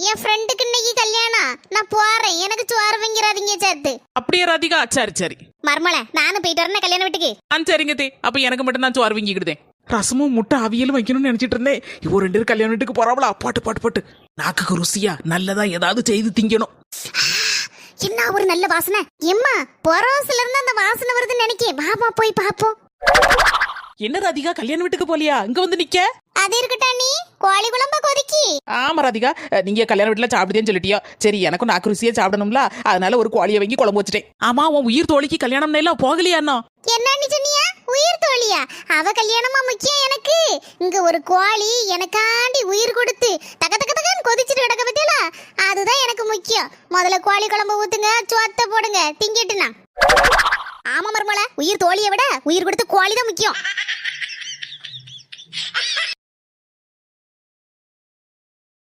என் ஃப்ரெண்டுக்கு இன்னைக்கு கல்யாணம். நான் போறேன். எனக்கு சோறு வைங்கிறாதீங்க சேர்த்து. அப்படியே ராதிகா? சரி சரி மர்மல, நானும் போயிட்டு வரேன் கல்யாண வீட்டுக்கு. சரிங்க தே. அப்ப எனக்கு மட்டும் தான் சோறு வாங்கிக்கிடுதேன். ரசமும் முட்டை அவியலும் வைக்கணும்னு நினைச்சிட்டு இருந்தேன். இவ 2 பேரும் கல்யாண வீட்டுக்கு போறாவளா? பாட்டு பாட்டு பாட்டு. நாக்குக்கு ருசியா நல்லதா ஏதாவது செய்து திங்கணும். என்ன ஒரு நல்ல வாசனை. எம்மா, பொரோஸ்ல இருந்து அந்த வாசனை வருதுன்னு நினைக்கேன். வாமா போய் பாப்போம். என்ன ராதிகா, கல்யாண வீட்டுக்கு போலியா? இங்க வந்து நிக்க. அது இருக்கட்டா, நீ கோழி குழம்ப கொதிக்கி. ஆமா ராதிகா, நீங்க கல்யாண வீட்டுல சாப்பிடுதேன்னு சொல்லிட்டியோ. சரி, எனக்கும் நாக்கு ருசியா சாப்பிடணும்ல, அதனால ஒரு கோழியை வாங்கி குழம்பு வச்சுட்டேன். ஆமா, உன் உயிர் தோழிக்கு கல்யாணம் எல்லாம் போகலையா? என்ன சொன்னியா? உயிர் தோழியா? அவ கல்யாணமா முக்கியம் எனக்கு. இங்க ஒரு கோழி எனக்காண்டி உயிர் கொடுத்து தக தக தகன்னு கொதிச்சுட்டு கிடக்க பத்தியல, அதுதான் எனக்கு முக்கியம். முதல்ல கோழி குழம்பு ஊத்துங்க, சோத்த போடுங்க, திங்கிட்டுனா. ஆமா மர்மல, உயிர் தோழியை விட உயிர் கொடுத்து கோழி தான் முக்கியம்.